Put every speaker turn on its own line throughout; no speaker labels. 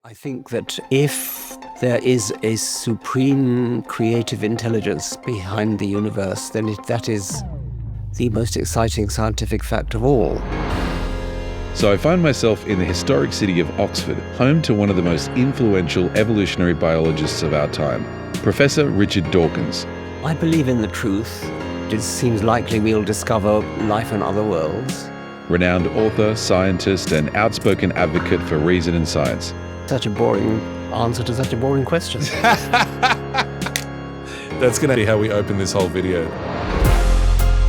I think that if there is a supreme creative intelligence behind the universe, then that is the most exciting scientific fact of all.
So I find myself in the historic city of Oxford, home to one of the most influential evolutionary biologists of our time, Professor Richard Dawkins.
I believe in the truth. It seems likely we'll discover life on other worlds.
Renowned author, scientist, and outspoken advocate for reason and science.
Such a boring answer to such a boring question.
That's going to be how we open this whole video.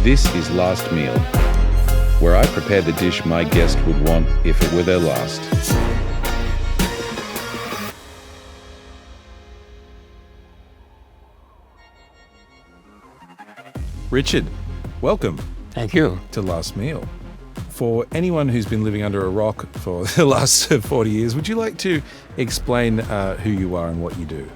This is Last Meal, where I prepare the dish my guest would want if it were their last.
Richard, welcome.
Thank you.
To Last Meal. For anyone who's been living under a rock for the last 40 years, would you like to explain who you are and what you do?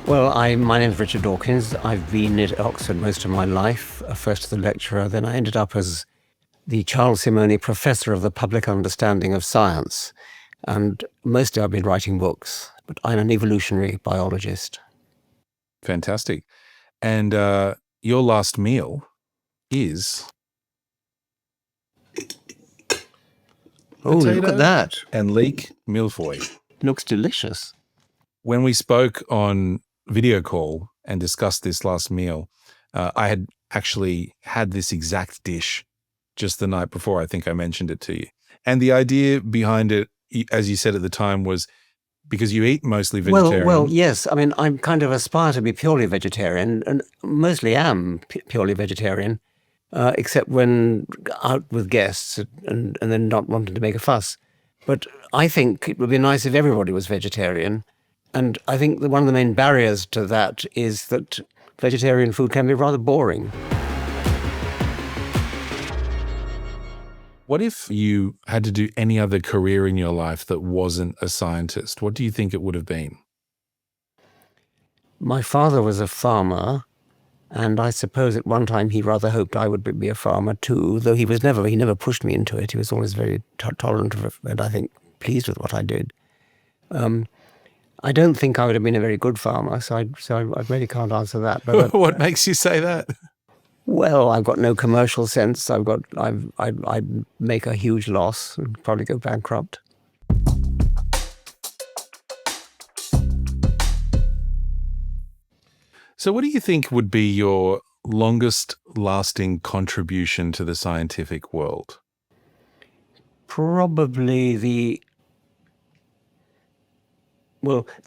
Well, my name is Richard Dawkins. I've been at Oxford most of my life, first as a lecturer, then I ended up as the Charles Simonyi Professor of the Public Understanding of Science. And mostly I've been writing books, but I'm an evolutionary biologist.
Fantastic. And your last meal is...
Oh, look at that.
And leek millefeuille.
Looks delicious.
When we spoke on video call and discussed this last meal, I had actually had this exact dish just the night before. I think I mentioned it to you. And the idea behind it, as you said at the time, was because you eat mostly vegetarian.
Well, yes. I mean, I kind of aspire to be purely vegetarian and mostly am purely vegetarian. Except when out with guests and then not wanting to make a fuss. But I think it would be nice if everybody was vegetarian. And I think that one of the main barriers to that is that vegetarian food can be rather boring.
What if you had to do any other career in your life that wasn't a scientist? What do you think it would have been?
My father was a farmer. And I suppose at one time he rather hoped I would be a farmer too, though he never pushed me into it. He was always very tolerant of it, and I think pleased with what I did. I don't think I would have been a very good farmer, so I really can't answer that. But
what makes you say that?
Well, I've got no commercial sense. I'd make a huge loss and probably go bankrupt.
So what do you think would be your longest lasting contribution to the scientific world?
Probably the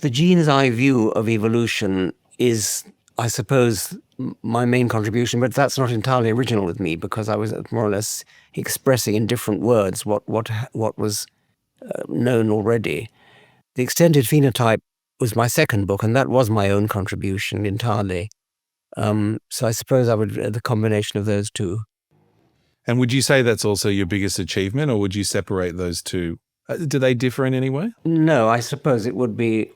gene's eye view of evolution is, I suppose, my main contribution, but that's not entirely original with me because I was more or less expressing in different words what was known already. The extended phenotype was my second book, and that was my own contribution entirely. So I suppose I would the combination of those two.
And would you say that's also your biggest achievement, or would you separate those two? Do they differ in any way?
No, I suppose it would be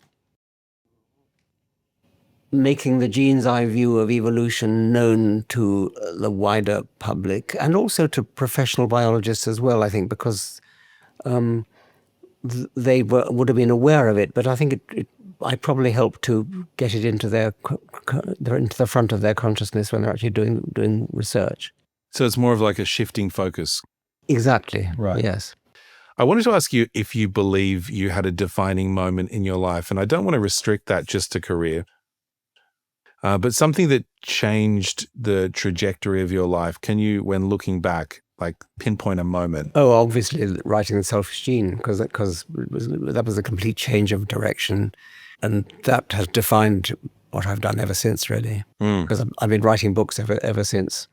making the gene's eye view of evolution known to the wider public and also to professional biologists as well, I think, because they would have been aware of it, but I think I probably helped to get it into into the front of their consciousness when they're actually doing research.
So it's more of like a shifting focus.
Exactly.
Right.
Yes.
I wanted to ask you if you believe you had a defining moment in your life, and I don't want to restrict that just to career, but something that changed the trajectory of your life. Can you, when looking back, like pinpoint a moment?
Oh, obviously writing The Selfish Gene, because that was a complete change of direction. And that has defined what I've done ever since, really, because I've been writing books ever since.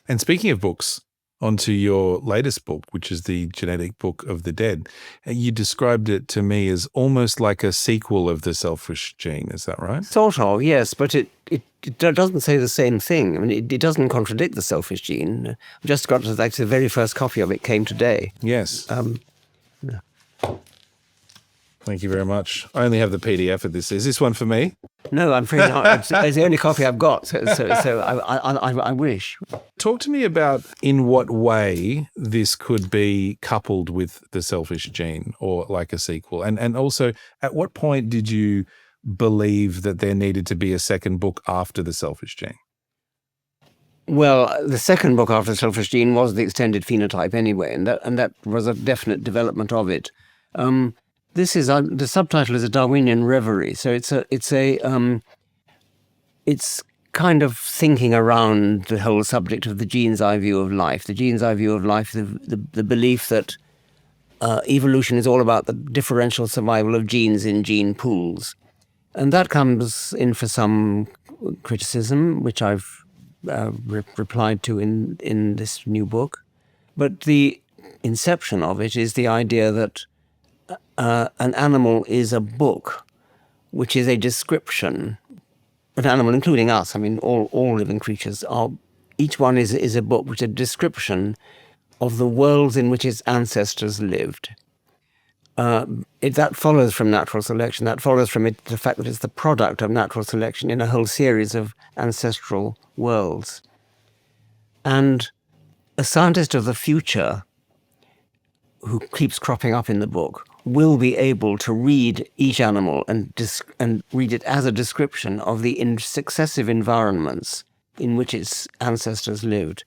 And speaking of books, onto your latest book, which is the Genetic Book of the Dead, you described it to me as almost like a sequel of The Selfish Gene. Is that right? Sort
of, yes, but it doesn't say the same thing. I mean, it doesn't contradict The Selfish Gene. I've just got to, like, the very first copy of it came today.
Yes.
Yeah.
Thank you very much. I only have the PDF of this. Is this one for me?
No, I'm afraid not. It's the only copy I've got, so I wish.
Talk to me about in what way this could be coupled with The Selfish Gene or like a sequel. And also, at what point did you believe that there needed to be a second book after The Selfish Gene?
Well, the second book after The Selfish Gene was The Extended Phenotype anyway, and that was a definite development of it. This is the subtitle is A Darwinian Reverie, so it's kind of thinking around the whole subject of the gene's eye view of life. The gene's eye view of life, the belief that evolution is all about the differential survival of genes in gene pools. And that comes in for some criticism, which I've replied to in this new book. But the inception of it is the idea that an animal is a book, which is a description. An animal, including us, I mean, all living creatures, each one is a book, which is a description of the worlds in which its ancestors lived. That follows from natural selection. That follows from the fact that it's the product of natural selection in a whole series of ancestral worlds. And a scientist of the future, who keeps cropping up in the book, will be able to read each animal and read it as a description of the successive environments in which its ancestors lived.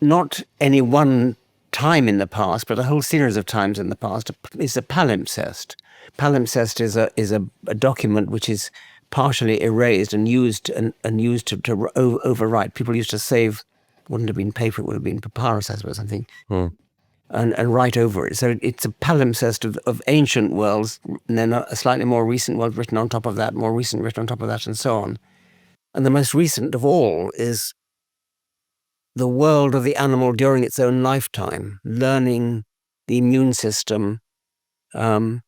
Not any one time in the past, but a whole series of times in the past. Is a palimpsest. Palimpsest is a document which is partially erased and used to overwrite. People used to save, wouldn't have been paper, it would have been papyrus, I suppose, I think. And write over it. So it's a palimpsest of ancient worlds, and then a slightly more recent world written on top of that, more recent written on top of that, and so on. And the most recent of all is the world of the animal during its own lifetime, learning the immune system, and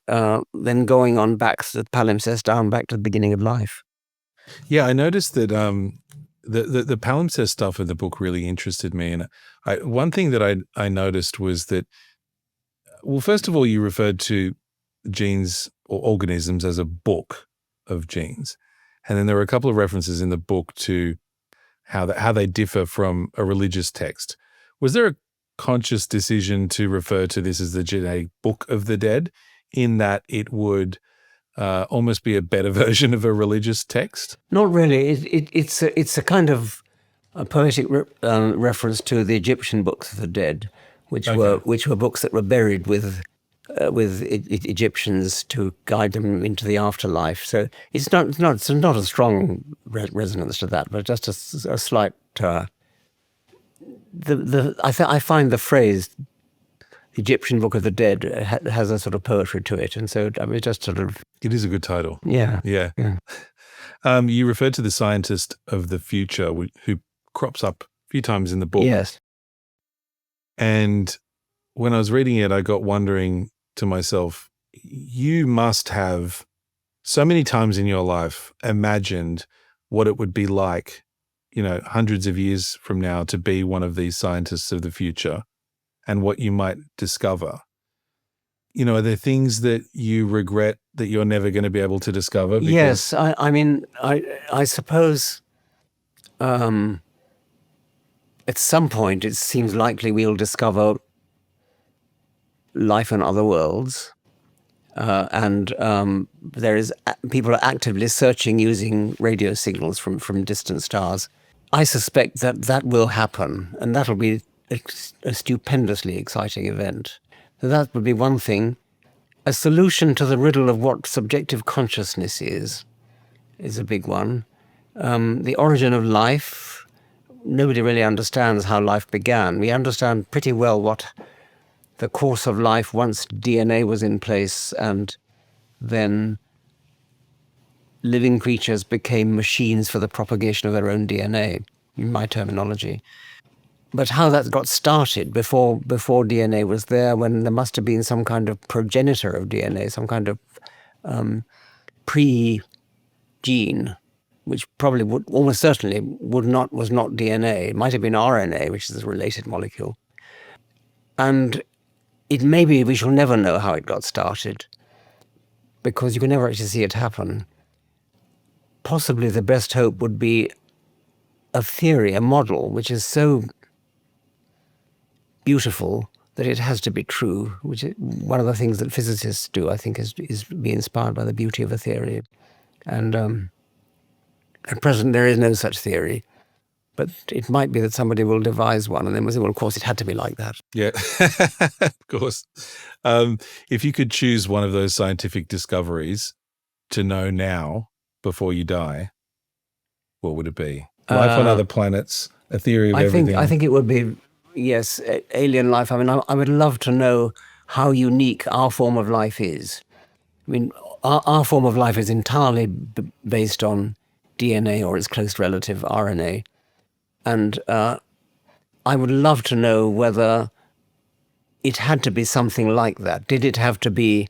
then going on back to the palimpsest, down back to the beginning of life.
Yeah, I noticed that the palimpsest stuff in the book really interested me. And one thing that I noticed was that, well, first of all, you referred to genes or organisms as a book of genes. And then there were a couple of references in the book to how they differ from a religious text. Was there a conscious decision to refer to this as the genetic book of the dead, in that it would almost be a better version of a religious text?
Not really. It's a kind of a poetic reference to the Egyptian books of the dead, which were books that were buried with Egyptians to guide them into the afterlife. So it's not a strong resonance to that, but just a slight. I find the phrase "the Egyptian Book of the Dead" has a sort of poetry to it, and so I mean, just sort of.
It is a good title.
Yeah.
You referred to the scientist of the future who crops up a few times in the book.
Yes.
And when I was reading it, I got wondering to myself, you must have so many times in your life imagined what it would be like, hundreds of years from now, to be one of these scientists of the future and what you might discover. Are there things that you regret that you're never going to be able to discover?
Yes. I mean, I suppose at some point it seems likely we'll discover life on other worlds. And people are actively searching using radio signals from distant stars. I suspect that will happen, and that'll be a stupendously exciting event. So that would be one thing. A solution to the riddle of what subjective consciousness is a big one. The origin of life, nobody really understands how life began. We understand pretty well what the course of life once DNA was in place, and then living creatures became machines for the propagation of their own DNA, in my terminology. But how that got started before DNA was there, when there must have been some kind of progenitor of DNA, some kind of pre-gene, which probably almost certainly was not DNA. It might have been RNA, which is a related molecule. And it may be we shall never know how it got started. because you can never actually see it happen. Possibly the best hope would be a theory, a model, which is so beautiful that it has to be true, which is one of the things that physicists do, I think, is be inspired by the beauty of a theory. And at present, there is no such theory. But it might be that somebody will devise one, and then we'll say, well, of course, it had to be like that.
Yeah, of course. If you could choose one of those scientific discoveries to know now before you die, what would it be? Life on other planets, a theory of everything.
I think it would be, yes, alien life. I mean, I would love to know how unique our form of life is. I mean, our form of life is entirely based on DNA or its close relative, RNA. And I would love to know whether it had to be something like that. Did it have to be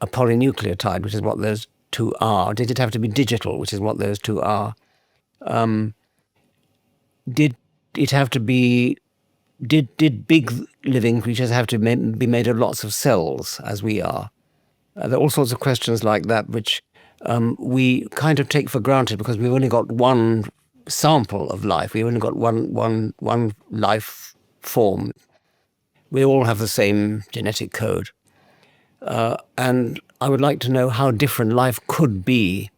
a polynucleotide, which is what those two are? Did it have to be digital, which is what those two are? Did it have to be? Did big living creatures have to be made of lots of cells, as we are? There are all sorts of questions like that, which we kind of take for granted because we've only got one sample of life. We've only got one life form. We all have the same genetic code. And I would like to know how different life could be.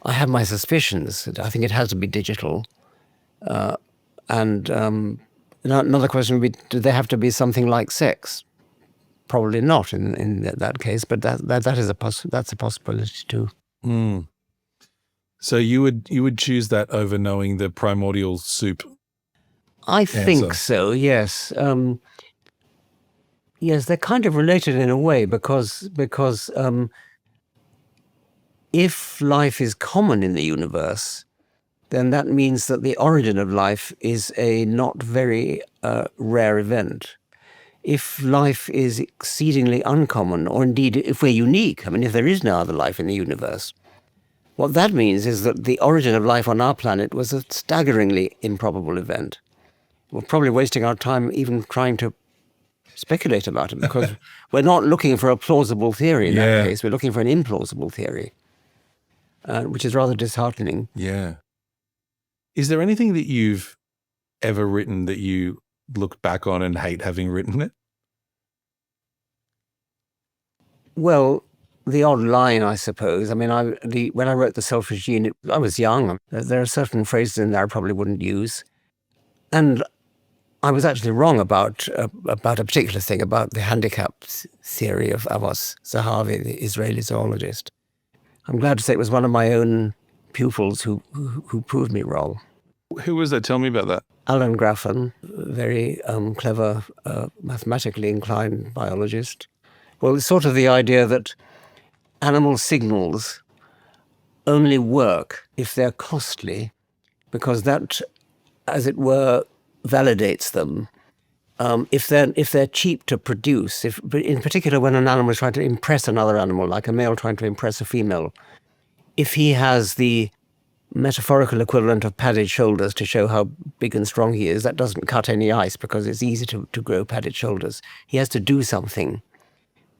I have my suspicions. I think it has to be digital. And another question would be, do they have to be something like sex? Probably not in that case, but that's a possibility too.
Mm. So you would choose that over knowing the primordial soup?
I think so, yes. Yes, they're kind of related in a way because if life is common in the universe, then that means that the origin of life is a not very rare event. If life is exceedingly uncommon, or indeed if we're unique, I mean, if there is no other life in the universe, what that means is that the origin of life on our planet was a staggeringly improbable event. We're probably wasting our time even trying to speculate about it because we're not looking for a plausible theory in that case. We're looking for an implausible theory, which is rather disheartening.
Yeah. Is there anything that you've ever written that you look back on and hate having written it?
Well, the odd line, I suppose. I mean, when I wrote The Selfish Gene, I was young. There are certain phrases in there I probably wouldn't use. And I was actually wrong about a particular thing, about the handicap theory of Amos Zahavi, the Israeli zoologist. I'm glad to say it was one of my own pupils who proved me wrong.
Who was that? Tell me about that.
Alan Graffen, very clever, mathematically inclined biologist. Well, it's sort of the idea that animal signals only work if they're costly, because that, as it were, validates them. If they're cheap to produce, in particular when an animal is trying to impress another animal, like a male trying to impress a female, if he has the metaphorical equivalent of padded shoulders to show how big and strong he is, that doesn't cut any ice because it's easy to grow padded shoulders. He has to do something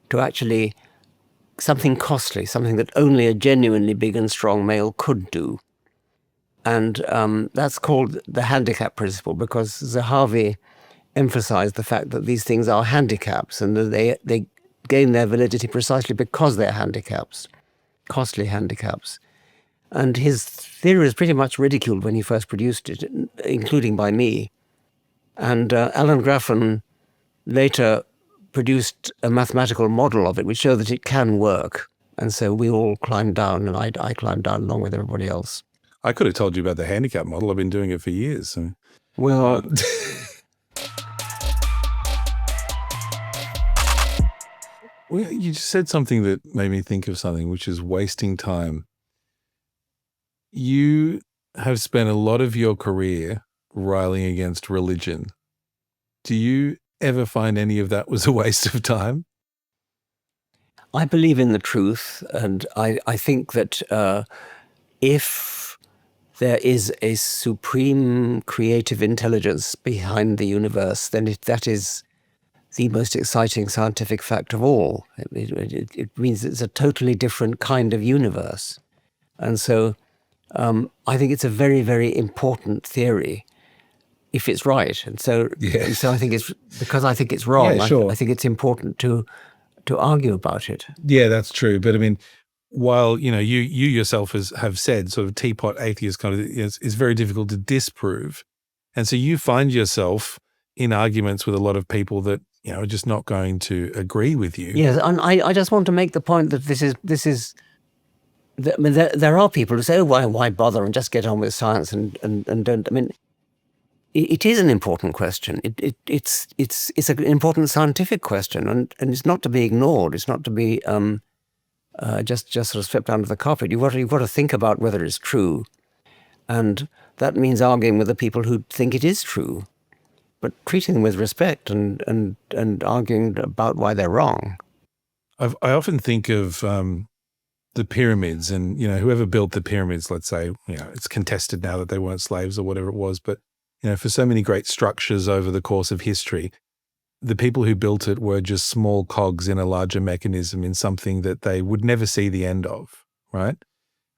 to actually, something costly, something that only a genuinely big and strong male could do. And that's called the handicap principle, because Zahavi emphasized the fact that these things are handicaps and that they gain their validity precisely because they're handicaps, costly handicaps. And his theory was pretty much ridiculed when he first produced it, including by me. And Alan Graffen later produced a mathematical model of it, which showed that it can work. And so we all climbed down, and I climbed down along with everybody else.
I could have told you about the handicap model. I've been doing it for years. So.
Well,
Well, you just said something that made me think of something, which is wasting time. You have spent a lot of your career railing against religion. Do you ever find any of that was a waste of time?
I believe in the truth, and I think that if there is a supreme creative intelligence behind the universe, then that is the most exciting scientific fact of all. It means it's a totally different kind of universe. And so I think it's a very, very important theory if it's right. And so,
Yeah.
so I think it's, because I think it's wrong,
Yeah, sure.
I think it's important to argue about it.
Yeah, that's true. But I mean, while, you yourself have said sort of teapot atheist kind of is very difficult to disprove. And so you find yourself in arguments with a lot of people that, are just not going to agree with you.
Yes, and I just want to make the point that I mean, there are people who say, oh, why bother and just get on with science and don't, I mean, it is an important question. It's an important scientific question, and it's not to be ignored. It's not to be just sort of swept under the carpet. You've got to think about whether it's true, and that means arguing with the people who think it is true, but treating them with respect and arguing about why they're wrong.
I often think of the pyramids, and whoever built the pyramids, let's say, it's contested now that they weren't slaves or whatever it was, but for so many great structures over the course of history, the people who built it were just small cogs in a larger mechanism, in something that they would never see the end of, right?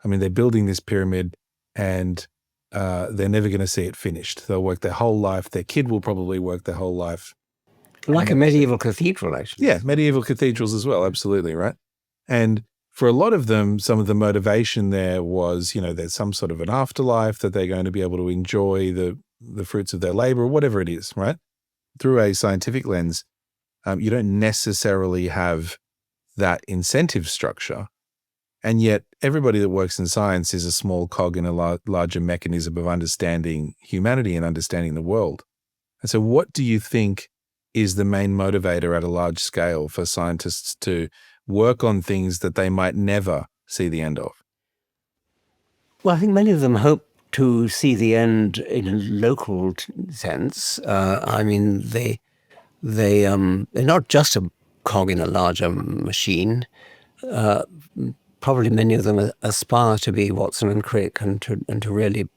I mean, they're building this pyramid and they're never going to see it finished. They'll work their whole life. Their kid will probably work their whole life.
Like a medieval cathedral, actually.
Yeah, medieval cathedrals as well, absolutely, right? And for a lot of them, some of the motivation there was, there's some sort of an afterlife that they're going to be able to enjoy the fruits of their labor or whatever it is, right? Through a scientific lens, you don't necessarily have that incentive structure. And yet everybody that works in science is a small cog in a larger mechanism of understanding humanity and understanding the world. And so what do you think is the main motivator at a large scale for scientists to work on things that they might never see the end of?
Well, I think many of them hope to see the end in a local sense. I mean, they're not just a cog in a larger machine. Probably many of them aspire to be Watson and Crick and to really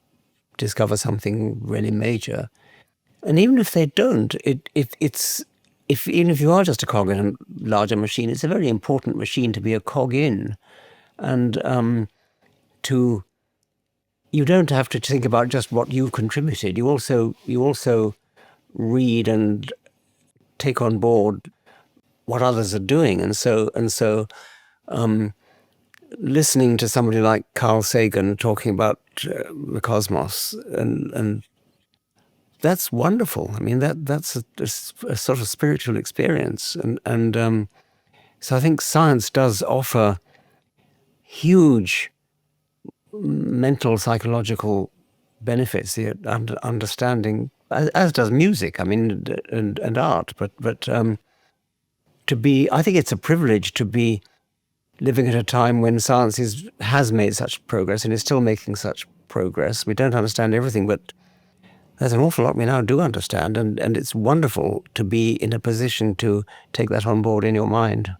discover something really major. And even if they don't, even if you are just a cog in a larger machine, it's a very important machine to be a cog in, and you don't have to think about just what you contributed. You also read and take on board what others are doing, and so listening to somebody like Carl Sagan talking about the cosmos, and that's wonderful. I mean, that's a sort of spiritual experience, and so I think science does offer huge mental, psychological benefits, the understanding, as does music. I mean, and art. But I think it's a privilege to be living at a time when science has made such progress and is still making such progress. We don't understand everything, but there's an awful lot we now do understand, and it's wonderful to be in a position to take that on board in your mind.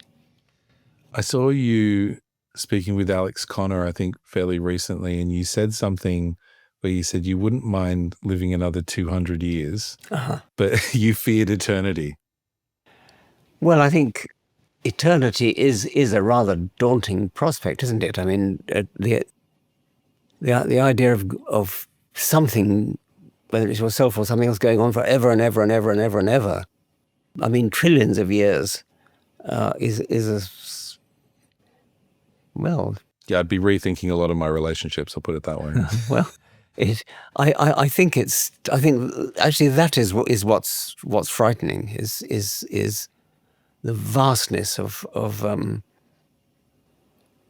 I saw you speaking with Alex Connor, I think, fairly recently, and you said something where you said you wouldn't mind living another 200 years, but you feared eternity. Well,
I think eternity is a rather daunting prospect, isn't it? I mean, the idea of something, whether it's yourself or something else, going on forever and ever and ever and ever and ever. I mean, trillions of years
yeah, I'd be rethinking a lot of my relationships. I'll put it that way.
Well, I think actually that is what's frightening is the vastness of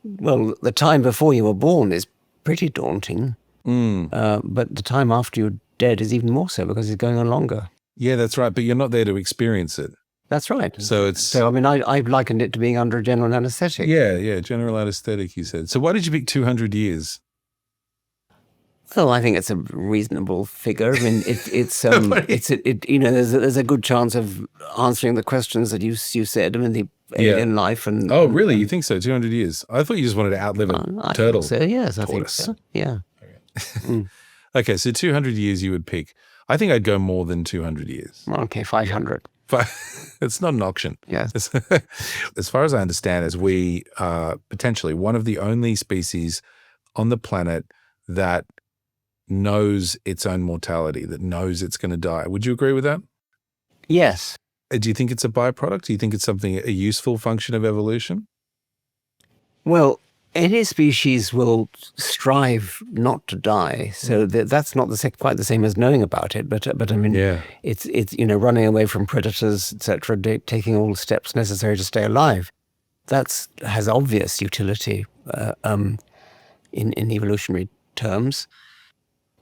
the time before you were born is pretty daunting, but the time after you're dead is even more so, because it's going on longer.
Yeah, that's right. But you're not there to experience it.
That's right.
So
I mean, I likened it to being under general anesthetic.
Yeah, general anesthetic, you said. So why did you pick 200 years?
Well, I think it's a reasonable figure. I mean, there's a good chance of answering the questions that you said. I mean, the alien life and.
Oh, really? You think so? 200 years? I thought you just wanted to outlive a turtle.
I think so. Yes, I think so. Yeah.
Okay. Okay, so 200 years you would pick. I think I'd go more than 200 years.
Okay, 500.
It's not an auction.
Yes.
As far as I understand, as we are potentially one of the only species on the planet that knows its own mortality, that knows it's going to die. Would you agree with that?
Yes.
Do you think it's a byproduct? Do you think it's a useful function of evolution?
Well, any species will strive not to die, so that's not quite the same as knowing about it. But I mean, it's running away from predators, etc., taking all the steps necessary to stay alive. That has obvious utility in evolutionary terms.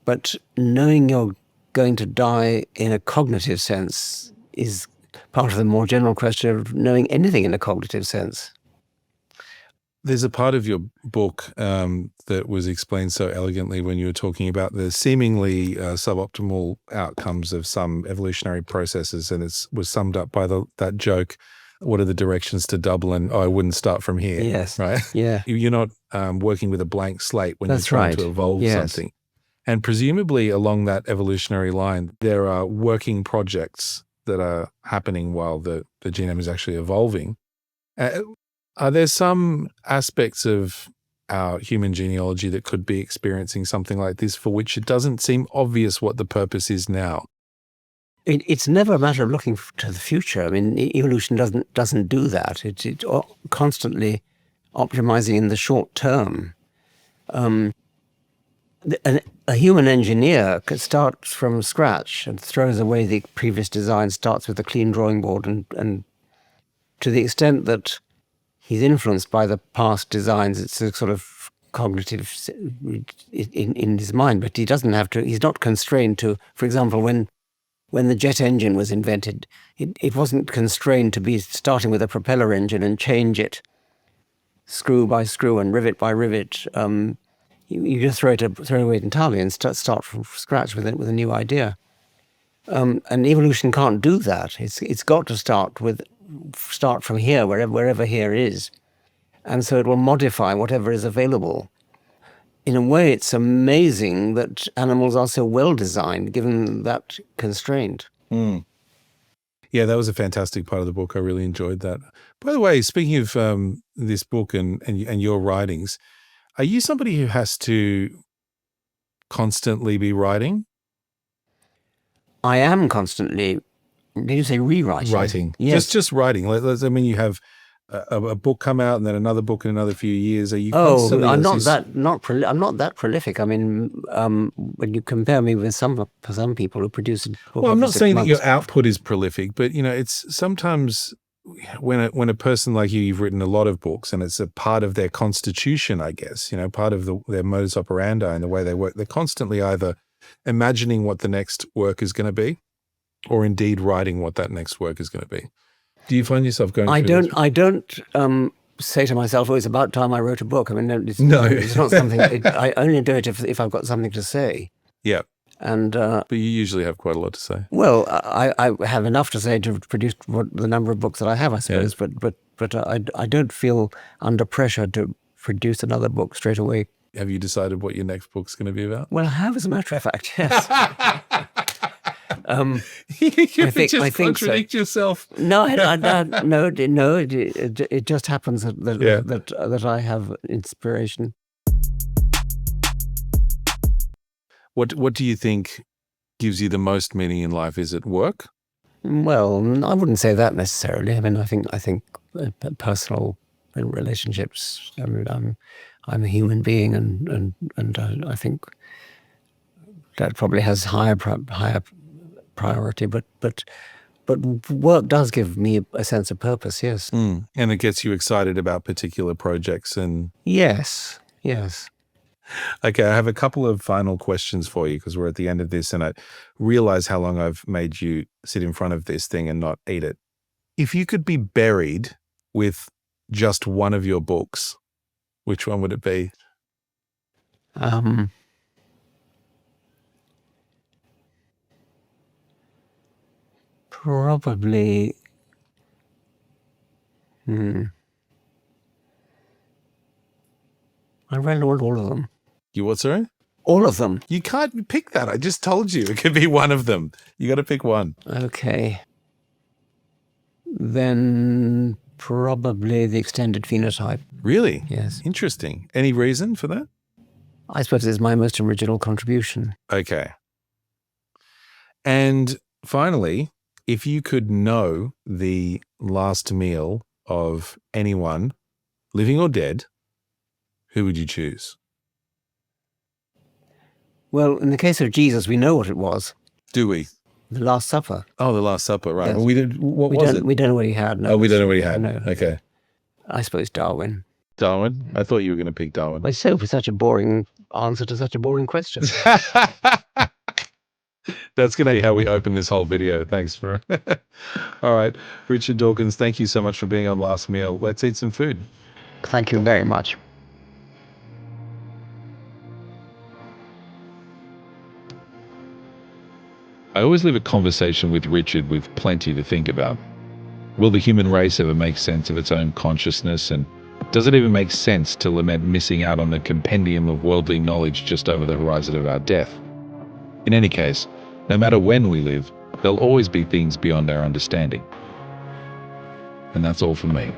But knowing you're going to die in a cognitive sense is part of the more general question of knowing anything in a cognitive sense.
There's a part of your book that was explained so elegantly when you were talking about the seemingly suboptimal outcomes of some evolutionary processes, and it was summed up by that joke, what are the directions to Dublin? Oh, I wouldn't start from here.
Yes.
Right?
Yeah.
You're not working with a blank slate when
That's
you're trying
right.
to evolve something. And presumably along that evolutionary line, there are working projects that are happening while the genome is actually evolving. Are there some aspects of our human genealogy that could be experiencing something like this for which it doesn't seem obvious what the purpose is now?
It's never a matter of looking to the future. I mean, evolution doesn't do that. It's constantly optimizing in the short term. A human engineer could start from scratch and throws away the previous design, starts with a clean drawing board, and to the extent that he's influenced by the past designs, it's a sort of cognitive in his mind, but he doesn't have to, he's not constrained to, for example, when the jet engine was invented, it wasn't constrained to be starting with a propeller engine and change it screw by screw and rivet by rivet. You just throw it away entirely and start from scratch with a new idea. And evolution can't do that. It's got to start from here, wherever here is. And so it will modify whatever is available. In a way, it's amazing that animals are so well designed, given that constraint.
Mm. Yeah, that was a fantastic part of the book. I really enjoyed that. By the way, speaking of this book and your writings, are you somebody who has to constantly be writing?
I am constantly. Did you say rewriting?
Writing.
Yes.
Just writing. I mean, you have a book come out and then another book in another few years. Are you constantly?
I'm not that prolific. I mean, when you compare me with some people who produce a book.
Well, I'm not saying
months.
that your output is prolific, but it's sometimes when a person like you've written a lot of books and it's a part of their constitution, I guess, part of their modus operandi and the way they work, they're constantly either imagining what the next work is going to be or indeed writing what that next work is going to be. Do you find yourself going through
I don't say to myself, oh, it's about time I wrote a book. I mean, it's not something, I only do it if I've got something to say.
Yeah.
And
but you usually have quite a lot to say.
Well, I have enough to say to produce the number of books that I have, I suppose. Yeah. But I don't feel under pressure to produce another book straight away.
Have you decided what your next book's going to be about?
Well, I have, as a matter of fact. Yes.
You just contradict yourself.
No, no. It just happens that I have inspiration.
What do you think gives you the most meaning in life? Is it work?
Well, I wouldn't say that necessarily. I mean, I think personal relationships. I mean, I'm a human being, and I think that probably has higher priority. But work does give me a sense of purpose. Yes,
and it gets you excited about particular projects and.
Yes.
Okay, I have a couple of final questions for you because we're at the end of this and I realize how long I've made you sit in front of this thing and not eat it. If you could be buried with just one of your books, which one would it be?
Probably. I read all of them.
You what, sorry?
All of them.
You can't pick that. I just told you it could be one of them. You got to pick one.
Okay. then probably the extended phenotype.
Really?
Yes.
Interesting. Any reason for that?
I suppose it's my most original contribution.
Okay. And finally, if you could know the last meal of anyone, living or dead, who would you choose?
Well, in the case of Jesus, we know what it was.
Do we?
The Last Supper.
Oh, the Last Supper, right.
Yes.
Well, what
We
was
don't,
it?
we don't know what he had. No.
Oh, we don't know what he had.
No.
Okay.
I suppose Darwin.
Darwin? I thought you were going to pick Darwin.
But so for such a boring answer to such a boring question.
That's going to be how we open this whole video. Thanks for... All right. Richard Dawkins, thank you so much for being on Last Meal. Let's eat some food.
Thank you very much.
I always leave a conversation with Richard with plenty to think about. Will the human race ever make sense of its own consciousness? And does it even make sense to lament missing out on the compendium of worldly knowledge just over the horizon of our death? In any case, no matter when we live, there'll always be things beyond our understanding. And that's all from me.